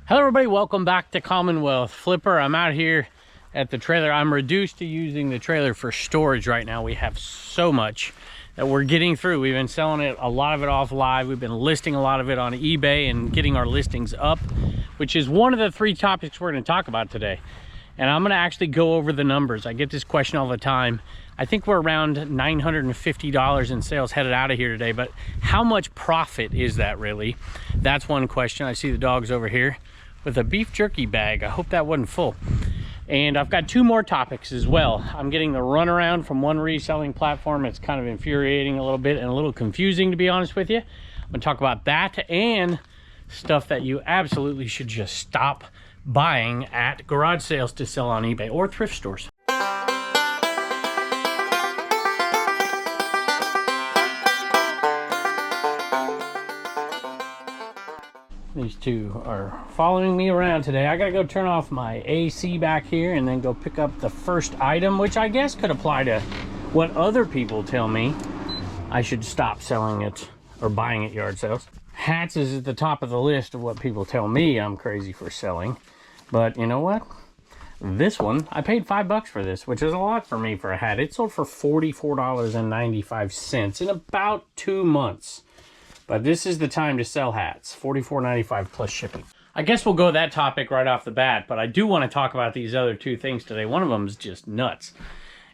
Hello everybody, welcome back to Commonwealth. Flipper, I'm out here at the trailer. I'm reduced to using the trailer for storage right now. We have so much that we're getting through. We've been selling it, a lot of it off live. We've been listing a lot of it on eBay and getting our listings up, which is one of the three topics we're going to talk about today. And I'm going to actually go over the numbers. I get this question all the time. I think we're around $950 in sales headed out of here today, but how much profit is that really? That's one question. I see the dogs over here with a beef jerky bag. I hope that wasn't full. And I've got two more topics as well. I'm getting the runaround from one reselling platform. It's kind of infuriating a little bit and a little confusing, to be honest with you. I'm gonna talk about that and stuff that you absolutely should just stop buying at garage sales to sell on eBay or thrift stores. These two are following me around today. I gotta go turn off my AC back here and then go pick up the first item, which I guess could apply to what other people tell me I should stop selling it or buying at yard sales. Hats is at the top of the list of what people tell me I'm crazy for selling. But you know what? This one, I paid $5 for this, which is a lot for me for a hat. It sold for $44.95 in about 2 months. But this is the time to sell hats, $44.95 plus shipping. I guess we'll go that topic right off the bat, but I do want to talk about these other two things today. One of them is just nuts,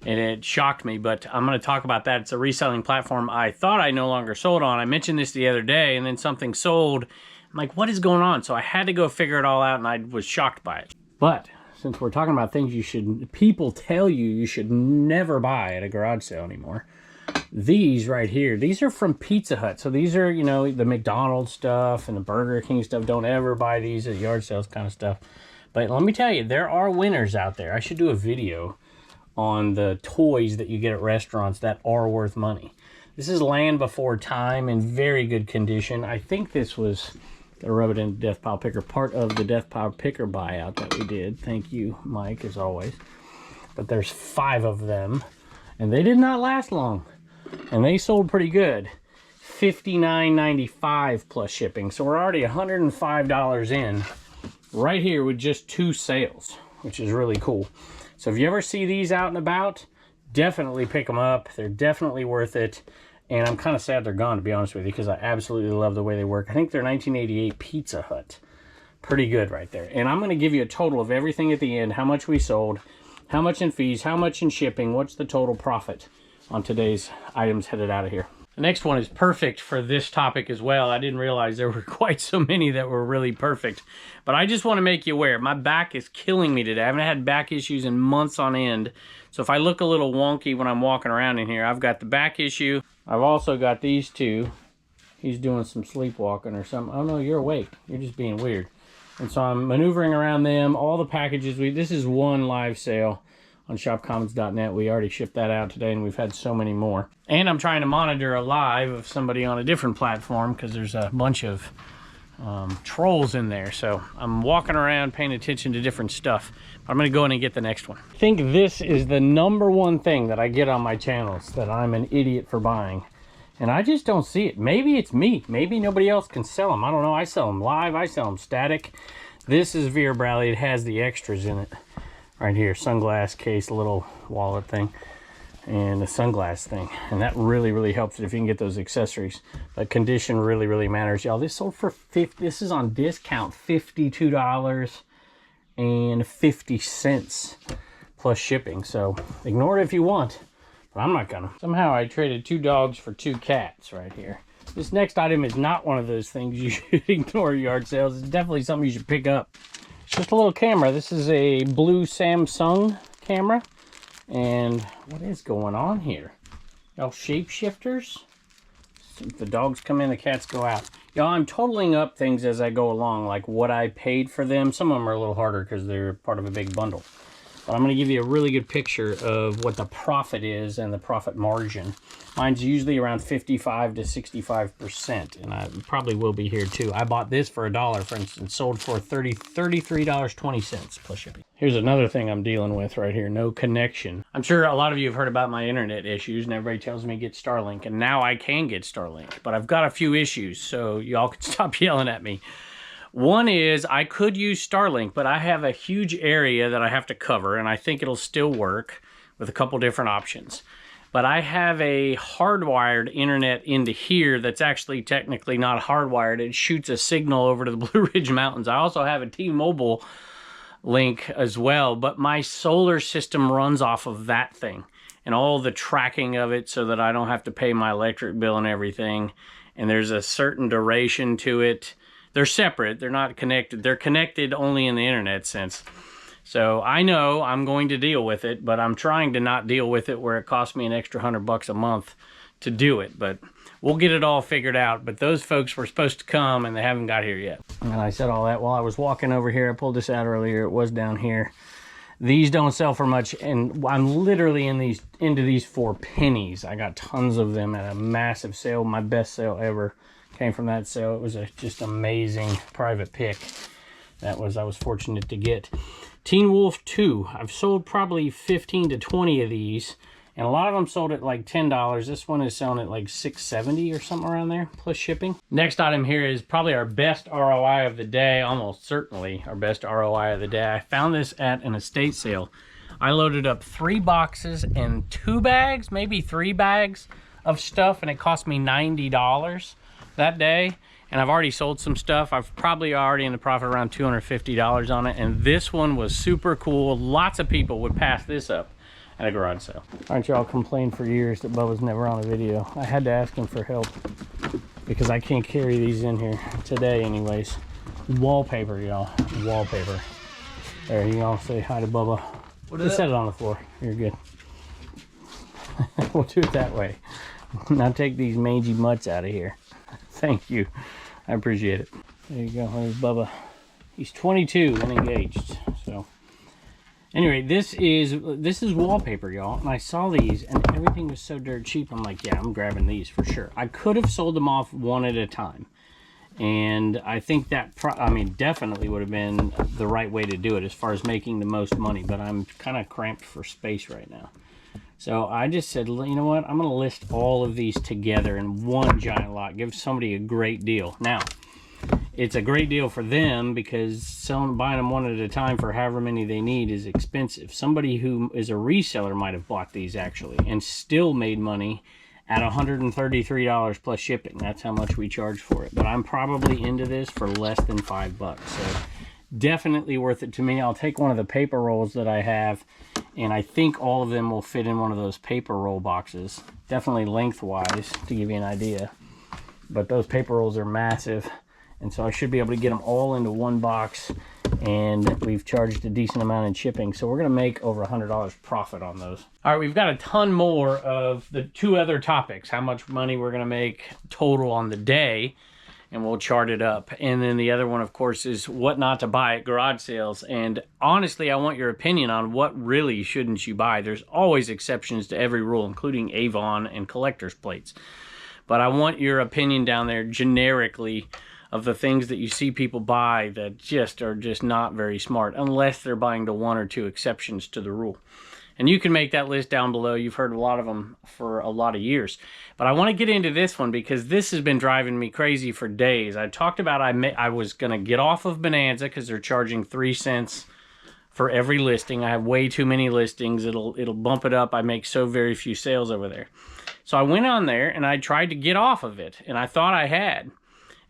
and it shocked me, but I'm going to talk about that. It's a reselling platform I thought I no longer sold on. I mentioned this the other day, and then something sold. I'm like, what is going on? So I had to go figure it all out, and I was shocked by it. But since we're talking about things people tell you should never buy at a garage sale anymore, these right here, these are from Pizza Hut. So these are, you know, the McDonald's stuff and the Burger King stuff. Don't ever buy these at yard sales kind of stuff. But let me tell you, there are winners out there. I should do a video on the toys that you get at restaurants that are worth money. This is Land Before Time in very good condition. I think this was, gonna rub it in Death Pile Picker, part of the Death Pile Picker buyout that we did. Thank you, Mike, as always. But there's 5 of them, and they did not last long. And they sold pretty good. $59.95 plus shipping. So we're already $105 in right here with just 2 sales, which is really cool. So if you ever see these out and about, definitely pick them up. They're definitely worth it. And I'm kind of sad they're gone, to be honest with you, because I absolutely love the way they work. I think they're 1988 Pizza Hut. Pretty good right there. And I'm going to give you a total of everything at the end, how much we sold, how much in fees, how much in shipping, what's the total profit on today's items headed out of here. The next one is perfect for this topic as well. I didn't realize there were quite so many that were really perfect. But I just want to make you aware, my back is killing me today. I haven't had back issues in months on end. So if I look a little wonky when I'm walking around in here, I've got the back issue. I've also got these two. He's doing some sleepwalking or something. Oh no, you're awake. You're just being weird. And so I'm maneuvering around them. All the packages, this is one live sale on shopcommons.net. We already shipped that out today, and we've had so many more. And I'm trying to monitor a live of somebody on a different platform because there's a bunch of trolls in there. So I'm walking around paying attention to different stuff. I'm going to go in and get the next one. I think this is the #1 thing that I get on my channels that I'm an idiot for buying. And I just don't see it. Maybe it's me. Maybe nobody else can sell them. I don't know. I sell them live. I sell them static. This is Vera Bradley. It has the extras in it. Right here, sunglass case, little wallet thing, and a sunglass thing. And that really, really helps it if you can get those accessories. But condition really, really matters. Y'all, this sold for this is on discount, $52.50 plus shipping. So ignore it if you want, but I'm not gonna. Somehow I traded 2 dogs for 2 cats right here. This next item is not one of those things you should ignore at yard sales. It's definitely something you should pick up. Just a little camera. This is a blue Samsung camera. And what is going on here? Y'all shapeshifters? The dogs come in, the cats go out. Y'all, I'm totaling up things as I go along, like what I paid for them. Some of them are a little harder because they're part of a big bundle. But I'm going to give you a really good picture of what the profit is and the profit margin. Mine's usually around 55 to 65%, and I probably will be here too. I bought this for $1, for instance, sold for $33.20 plus shipping. Here's another thing I'm dealing with right here, no connection. I'm sure a lot of you have heard about my internet issues, and everybody tells me get Starlink, and now I can get Starlink, but I've got a few issues, so y'all can stop yelling at me. One is I could use Starlink, but I have a huge area that I have to cover, and I think it'll still work with a couple different options. But I have a hardwired internet into here that's actually technically not hardwired. It shoots a signal over to the Blue Ridge Mountains. I also have a T-Mobile link as well, but my solar system runs off of that thing and all the tracking of it so that I don't have to pay my electric bill and everything. And there's a certain duration to it. They're separate. They're not connected. They're connected only in the internet sense. So I know I'm going to deal with it, but I'm trying to not deal with it where it costs me an extra $100 a month to do it. But we'll get it all figured out. But those folks were supposed to come and they haven't got here yet. And I said all that while I was walking over here. I pulled this out earlier. It was down here. These don't sell for much, and I'm literally into these for pennies. I got tons of them at a massive sale. My best sale ever came from that sale. It was a just amazing private pick. I was fortunate to get. Teen Wolf 2. I've sold probably 15 to 20 of these, and a lot of them sold at like $10. This one is selling at like $6.70 or something around there, plus shipping. Next item here is probably our best ROI of the day, almost certainly our best ROI of the day. I found this at an estate sale. I loaded up 3 boxes and 2 bags, maybe 3 bags of stuff, and it cost me $90 that day. And I've already sold some stuff. I've probably already in the profit around $250 on it. And this one was super cool. Lots of people would pass this up at a garage sale. Aren't y'all complained for years that Bubba's never on a video? I had to ask him for help because I can't carry these in here today anyways. Wallpaper, y'all. Wallpaper. There, you all say hi to Bubba. Just set it on the floor. You're good. We'll do it that way. Now take these mangy mutts out of here. Thank you. I appreciate it. There you go. There's Bubba. He's 22 and engaged. So anyway, this is wallpaper, y'all. And I saw these and everything was so dirt cheap. I'm like, yeah, I'm grabbing these for sure. I could have sold them off one at a time. And I think that, definitely would have been the right way to do it as far as making the most money. But I'm kind of cramped for space right now. So I just said, you know what? I'm going to list all of these together in one giant lot. Give somebody a great deal. Now, it's a great deal for them because buying them one at a time for however many they need is expensive. Somebody who is a reseller might have bought these actually and still made money at $133 plus shipping. That's how much we charge for it. But I'm probably into this for less than $5. So definitely worth it to me. I'll take one of the paper rolls that I have, and I think all of them will fit in one of those paper roll boxes. Definitely lengthwise, to give you an idea. But those paper rolls are massive, and so I should be able to get them all into one box, and we've charged a decent amount in shipping, so we're going to make over $100 profit on those. All right, we've got a ton more of the 2 other topics, how much money we're going to make total on the day, and we'll chart it up. And then the other one, of course, is what not to buy at garage sales. And honestly, I want your opinion on what really shouldn't you buy. There's always exceptions to every rule, including Avon and collector's plates. But I want your opinion down there generically of the things that you see people buy that just are just not very smart, unless they're buying the 1 or 2 exceptions to the rule. And you can make that list down below. You've heard a lot of them for a lot of years. But I want to get into this one because this has been driving me crazy for days. I talked about I was going to get off of Bonanza because they're charging 3 cents for every listing. I have way too many listings. It'll bump it up. I make so very few sales over there. So I went on there and I tried to get off of it. And I thought I had.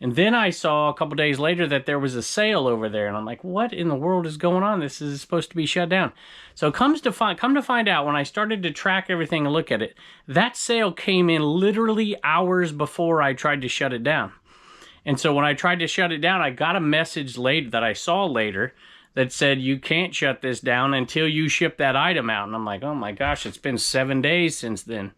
And then I saw a couple days later that there was a sale over there. And I'm like, what in the world is going on? This is supposed to be shut down. So come to find out, when I started to track everything and look at it, that sale came in literally hours before I tried to shut it down. And so when I tried to shut it down, I got a message later that I saw later that said, you can't shut this down until you ship that item out. And I'm like, oh my gosh, it's been 7 days since then.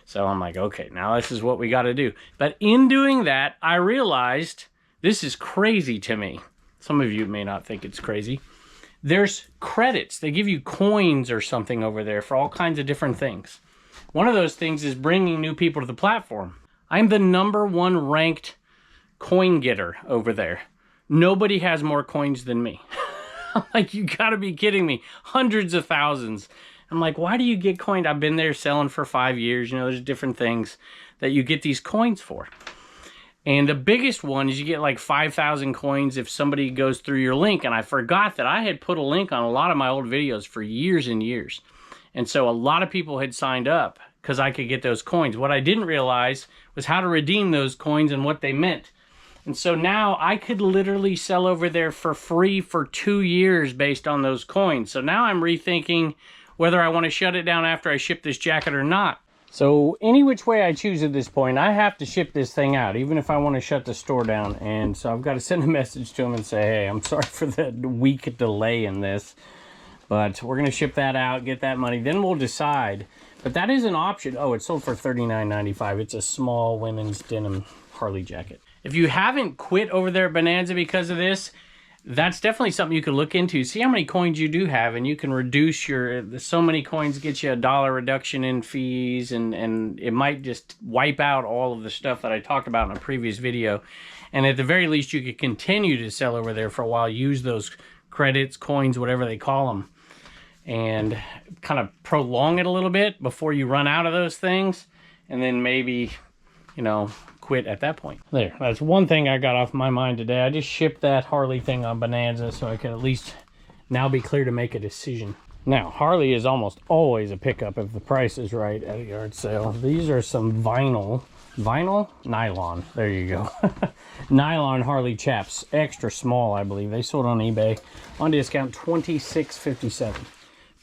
So I'm like, okay, now this is what we got to do. But in doing that, I realized this is crazy to me. Some of you may not think it's crazy. There's credits. They give you coins or something over there for all kinds of different things. One of those things is bringing new people to the platform. I'm the #1 ranked coin getter over there. Nobody has more coins than me. I'm like, you got to be kidding me. Hundreds of thousands. I'm like, why do you get coined? I've been there selling for 5 years. You know, there's different things that you get these coins for. And the biggest one is you get like 5,000 coins if somebody goes through your link. And I forgot that I had put a link on a lot of my old videos for years and years. And so a lot of people had signed up because I could get those coins. What I didn't realize was how to redeem those coins and what they meant. And so now I could literally sell over there for free for 2 years based on those coins. So now I'm rethinking whether I want to shut it down after I ship this jacket or not. So any which way I choose at this point, I have to ship this thing out, even if I want to shut the store down. And so I've got to send a message to them and say, hey, I'm sorry for the week delay in this, but we're going to ship that out, get that money. Then we'll decide. But that is an option. Oh, it sold for $39.95. It's a small women's denim Harley jacket. If you haven't quit over there at Bonanza because of this, that's definitely something you could look into. See how many coins you do have, and you can reduce your, so many coins get you $1 reduction in fees, and it might just wipe out all of the stuff that I talked about in a previous video. And at the very least, you could continue to sell over there for a while, use those credits, coins, whatever they call them, and kind of prolong it a little bit before you run out of those things, and then maybe, you know, quit at that point. There, that's one thing I got off my mind today. I just shipped that Harley thing on Bonanza so I could at least now be clear to make a decision. Now, Harley is almost always a pickup if the price is right at a yard sale. These are some nylon, there you go. Nylon Harley chaps, extra small, I believe. They sold on eBay on discount, $26.57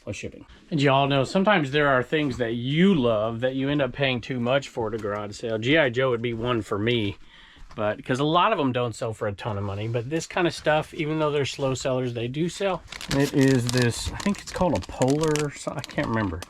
plus shipping. And y'all know sometimes there are things that you love that you end up paying too much for at a garage sale. G.I. Joe would be one for me, but because a lot of them don't sell for a ton of money. But this kind of stuff, even though they're slow sellers, they do sell. It is this, I think it's called a Polar, I can't remember.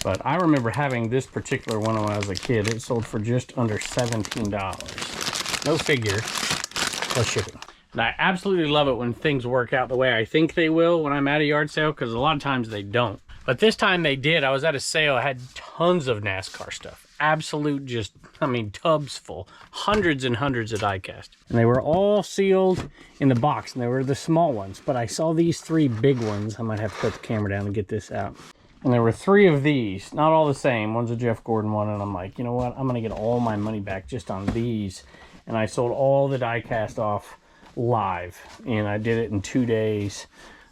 But I remember having this particular one when I was a kid. It sold for just under $17. No figure, plus shipping. And I absolutely love it when things work out the way I think they will when I'm at a yard sale, because a lot of times they don't. But this time they did. I was at a sale, I had tons of NASCAR stuff. Absolute just, I mean, tubs full. Hundreds and hundreds of die cast. And they were all sealed in the box, and they were the small ones. But I saw these 3 big ones. I might have to put the camera down and get this out. And there were 3 of these, not all the same. One's a Jeff Gordon one, and I'm like, you know what? I'm going to get all my money back just on these. And I sold all the die cast off live, and I did it in 2 days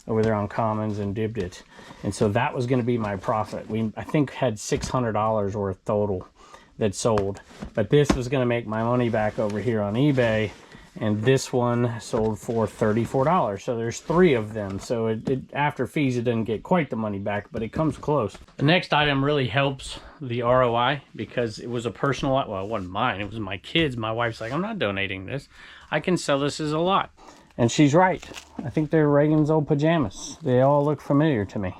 over there on Commons and dibbed it. And so that was going to be my profit. I think had $600 worth total that sold, but this was going to make my money back over here on eBay. And this one sold for $34. So there's 3 of them. So it after fees, it doesn't get quite the money back, but it comes close. The next item really helps the ROI because it was a personal, well, it wasn't mine, it was my kids. My wife's like, I'm not donating this. I can sell this as a lot. And she's right. I think they're Reagan's old pajamas. They all look familiar to me.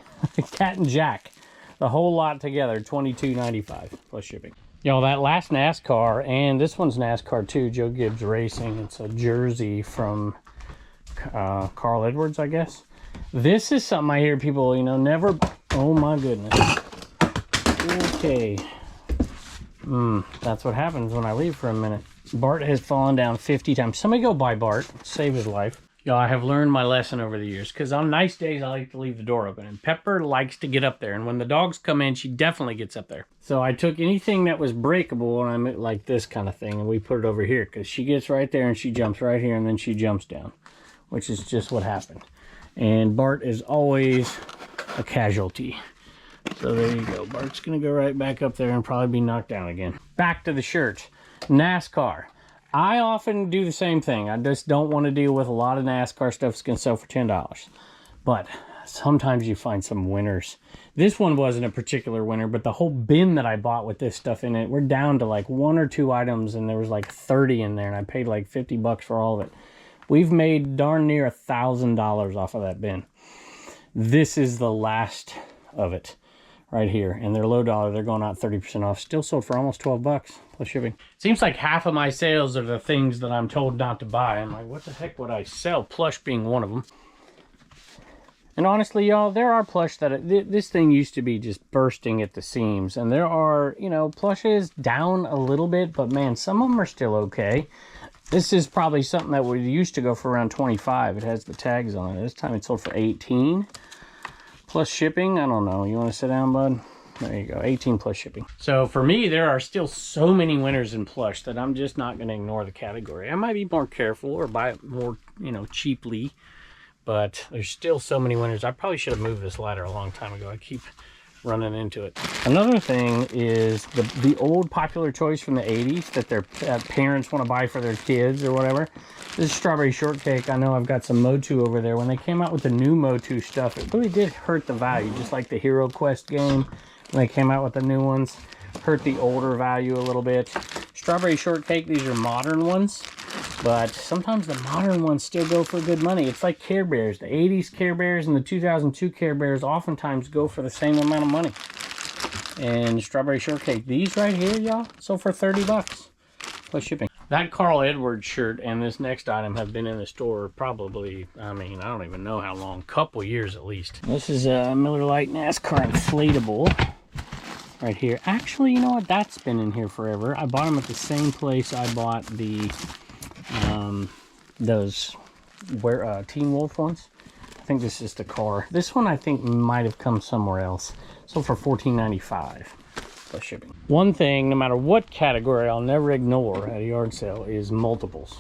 Cat and Jack. The whole lot together, $22.95 plus shipping. Y'all, that last NASCAR, and this one's NASCAR too, Joe Gibbs Racing. It's a jersey from Carl Edwards, I guess. This is something I hear people, you know, never... Oh my goodness. Okay. That's what happens when I leave for a minute. Bart has fallen down 50 times. Somebody go buy Bart. Save his life. Y'all, I have learned my lesson over the years, because on nice days, I like to leave the door open. And Pepper likes to get up there. And when the dogs come in, she definitely gets up there. So I took anything that was breakable, and I made like this kind of thing, and we put it over here, because she gets right there, and she jumps right here, and then she jumps down, which is just what happened. And Bart is always a casualty. So there you go. Bart's going to go right back up there and probably be knocked down again. Back to the shirt. NASCAR. I often do the same thing. I just don't want to deal with a lot of NASCAR stuff that's going to sell for $10. But sometimes you find some winners. This one wasn't a particular winner, but the whole bin that I bought with this stuff in it, we're down to like 1 or 2 items, and there was like 30 in there, and I paid like $50 for all of it. We've made darn near $1,000 off of that bin. This is the last of it right here, and they're low dollar. They're going out 30% off. Still sold for almost $12 plus shipping. Seems like half of my sales are the things that I'm told not to buy. I'm like, what the heck would I sell? Plush being one of them. And honestly, y'all, there are plush that this thing used to be just bursting at the seams, and there are, you know, plushes down a little bit, but man, some of them are still okay. This is probably something that would used to go for around 25. It has the tags on it. This time it sold for 18 plus shipping. I don't know. You want to sit down, bud? There you go, 18 plus shipping. So for me, there are still so many winners in plush that I'm just not going to ignore the category. I might be more careful or buy it more, you know, cheaply, but there's still so many winners. I probably should have moved this ladder a long time ago. I keep running into it. Another thing is the old popular choice from the 80s that their parents want to buy for their kids or whatever. This is strawberry shortcake. I know I've got some Motu over there. When they came out with the new Motu stuff, it really did hurt the value, just like the Hero Quest game. When they came out with the new ones, hurt the older value a little bit. Strawberry shortcake, these are modern ones, but sometimes the modern ones still go for good money. It's like Care Bears. The 80s Care Bears and the 2002 Care Bears oftentimes go for the same amount of money. And strawberry shortcake, these right here, y'all, sold for 30 bucks plus shipping. That Carl Edwards shirt and this next item have been in the store probably, I mean, I don't even know how long, couple years at least. This is a Miller Lite NASCAR inflatable right here. Actually, you know what? That's been in here forever. I bought them at the same place I bought the those Teen Wolf ones. I think this is the car. This one I think might have come somewhere else. Sold for $14.95 plus shipping. One thing, no matter what category, I'll never ignore at a yard sale is multiples.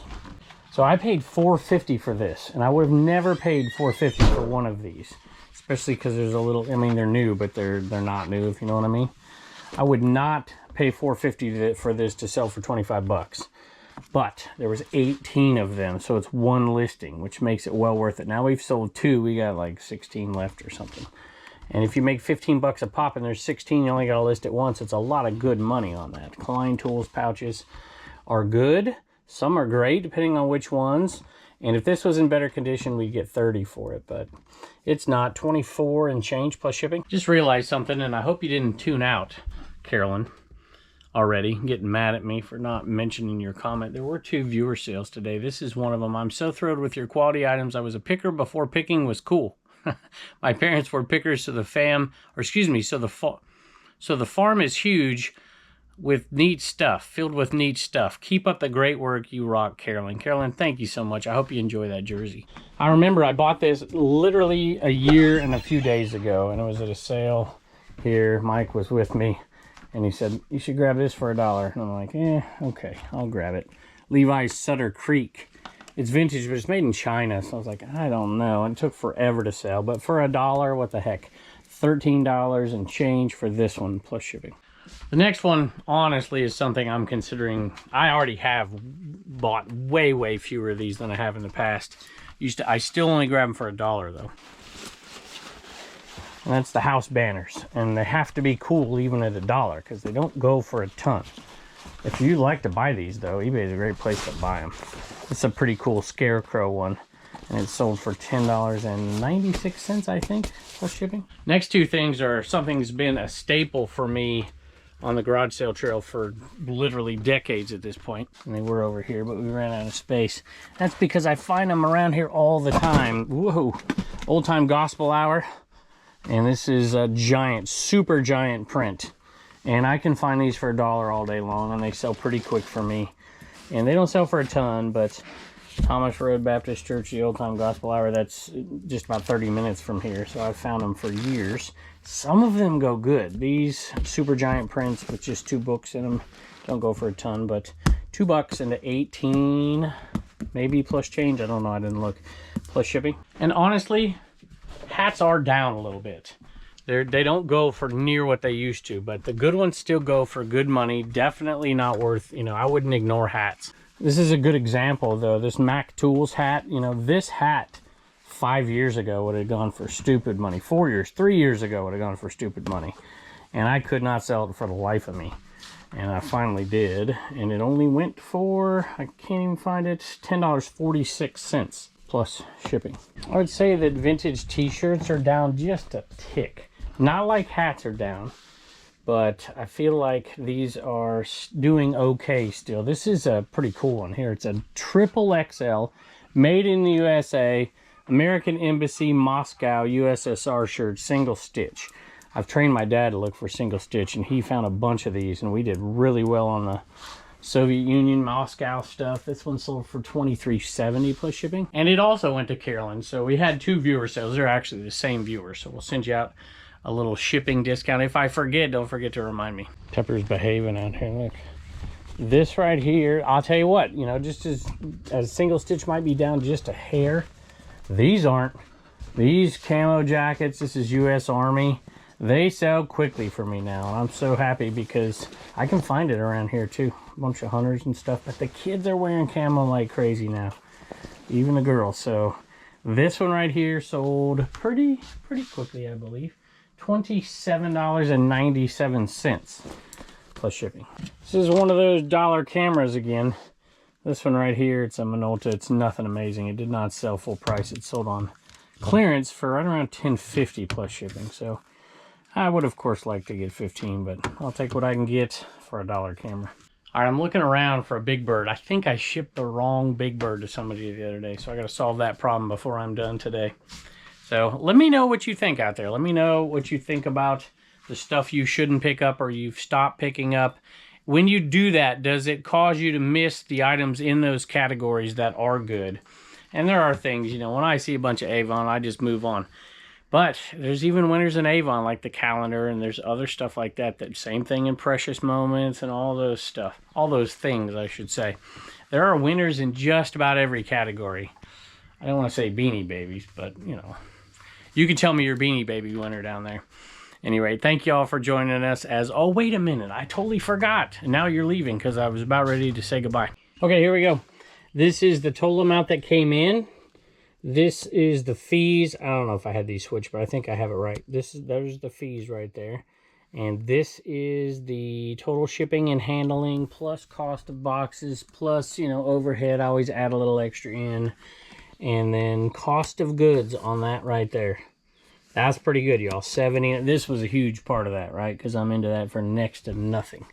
So I paid $4.50 for this, and I would have never paid $4.50 for one of these, especially because there's a little, I mean, they're new, but they're not new, if you know what I mean. I would not pay $4.50 for this to sell for 25 bucks. But there was 18 of them, so it's one listing, which makes it well worth it. Now we've sold 2, we got like 16 left or something. And if you make 15 bucks a pop and there's 16, you only got to list it once. It's a lot of good money on that. Klein Tools pouches are good. Some are great, depending on which ones. And if this was in better condition, we'd get 30 for it, but it's not. 24 and change plus shipping. Just realized something, and I hope you didn't tune out, Carolyn, already, getting mad at me for not mentioning your comment. There were 2 viewer sales today. This is one of them. I'm so thrilled with your quality items. I was a picker before picking was cool. My parents were pickers, so the farm is huge with neat stuff, filled with neat stuff. Keep up the great work. You rock, Carolyn. Carolyn, thank you so much. I hope you enjoy that jersey. I remember I bought this literally a year and a few days ago, and it was at a sale here. Mike was with me, and he said, you should grab this for $1. And I'm like, okay, I'll grab it. Levi's Sutter Creek. It's vintage, but it's made in China. So I was like, I don't know. It took forever to sell, but for $1, what the heck? $13 and change for this one plus shipping. The next one, honestly, is something I'm considering. I already have bought way fewer of these than I have in the past. I still only grab them for $1 though. And that's the house banners, and they have to be cool even at $1 because they don't go for a ton. If you like to buy these though, eBay is a great place to buy them. It's a pretty cool scarecrow one, and it's sold for $10.96, I think, plus shipping. Next 2 things are something that's been a staple for me on the garage sale trail for literally decades at this point. And they were over here, but we ran out of space. That's because I find them around here all the time. Whoa, Old Time Gospel Hour. And this is a giant, super giant print. And I can find these for $1 all day long, and they sell pretty quick for me. And they don't sell for a ton, but Thomas Road Baptist Church, the Old Time Gospel Hour, that's just about 30 minutes from here. So I've found them for years. Some of them go good. These super giant prints with just 2 books in them don't go for a ton, but $2 into 18, maybe plus change. I don't know. I didn't look. Plus shipping. And honestly, hats are down a little bit. They don't go for near what they used to, but the good ones still go for good money. Definitely not worth, you know, I wouldn't ignore hats. This is a good example though. This Mac Tools hat, you know, this hat 5 years ago would have gone for stupid money. 3 years ago would have gone for stupid money. And I could not sell it for the life of me. And I finally did. And it only went for, I can't even find it, $10.46 plus shipping. I would say that vintage t-shirts are down just a tick. Not like hats are down, but I feel like these are doing okay still. This is a pretty cool one here. It's a XXL, made in the USA, American Embassy, Moscow, USSR shirt, single stitch. I've trained my dad to look for single stitch, and he found a bunch of these, and we did really well on the Soviet Union, Moscow stuff. This one sold for $23.70 plus shipping. And it also went to Carolyn. So we had 2 viewer sales. They're actually the same viewers. So we'll send you out a little shipping discount. If I forget, don't forget to remind me. Pepper's behaving out here, look. This right here, I'll tell you what, you know, just as single stitch might be down just a hair, these aren't. These camo jackets, this is US Army, they sell quickly for me now. And I'm so happy because I can find it around here too. A bunch of hunters and stuff, but the kids are wearing camo like crazy now. Even the girls. So this one right here sold pretty quickly, I believe. $27.97 plus shipping. This is one of those dollar cameras again. This one right here, it's a Minolta. It's nothing amazing. It did not sell full price. It sold on clearance for right around $10.50 plus shipping. So I would of course like to get 15, but I'll take what I can get for a dollar camera. All right, I'm looking around for a big bird. I think I shipped the wrong big bird to somebody the other day, so I got to solve that problem before I'm done today. So let me know what you think out there. Let me know what you think about the stuff you shouldn't pick up or you've stopped picking up. When you do that, does it cause you to miss the items in those categories that are good? And there are things, you know, when I see a bunch of Avon, I just move on. But there's even winners in Avon, like the calendar, and there's other stuff like that. That same thing in Precious Moments and all those stuff. All those things, I should say. There are winners in just about every category. I don't want to say Beanie Babies, but, you know, you can tell me your Beanie Baby winner down there. Anyway, thank you all for joining us. Oh, wait a minute. I totally forgot. And now you're leaving because I was about ready to say goodbye. Okay, here we go. This is the total amount that came in. This is the fees. I don't know if I had these switched, but I think I have it right. There's the fees right there. And this is the total shipping and handling plus cost of boxes plus, you know, overhead. I always add a little extra in. And then cost of goods on that right there. That's pretty good, y'all. 70. This was a huge part of that, right? Because I'm into that for next to nothing.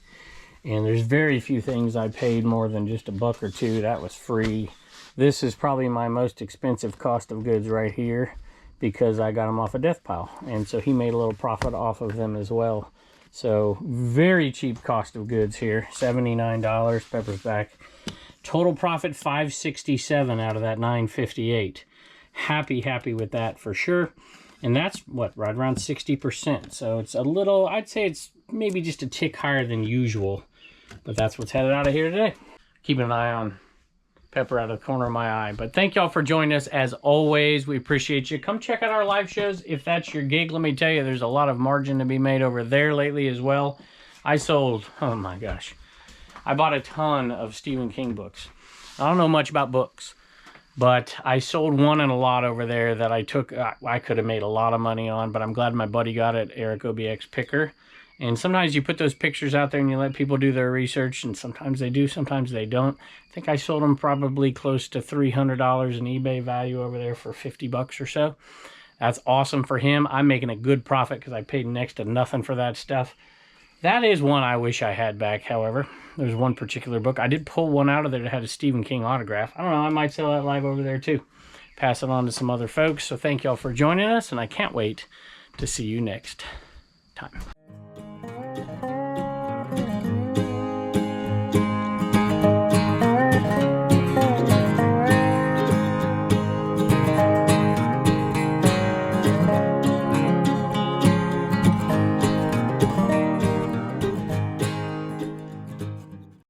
And there's very few things I paid more than just a buck or two. That was free. This is probably my most expensive cost of goods right here because I got them off a death pile. And so he made a little profit off of them as well. So very cheap cost of goods here. $79. Pepper's back. Total profit $567 out of that $958. Happy with that for sure. And that's what, right around 60%. So it's a little, I'd say it's maybe just a tick higher than usual. But that's what's headed out of here today. Keeping an eye on Pepper out of the corner of my eye. But thank y'all for joining us as always. We appreciate you. Come check out our live shows if that's your gig. Let me tell you, there's a lot of margin to be made over there lately as well. I sold, oh my gosh, I bought a ton of Stephen King books. I don't know much about books, but I sold one in a lot over there that I took. I could have made a lot of money on, but I'm glad my buddy got it, Eric OBX Picker. And sometimes you put those pictures out there and you let people do their research, and sometimes they do, sometimes they don't. I think I sold them probably close to $300 in eBay value over there for 50 bucks or so. That's awesome for him. I'm making a good profit because I paid next to nothing for that stuff. That is one I wish I had back, however. There's one particular book. I did pull one out of there that had a Stephen King autograph. I don't know, I might sell that live over there too. Pass it on to some other folks. So thank y'all for joining us, and I can't wait to see you next time.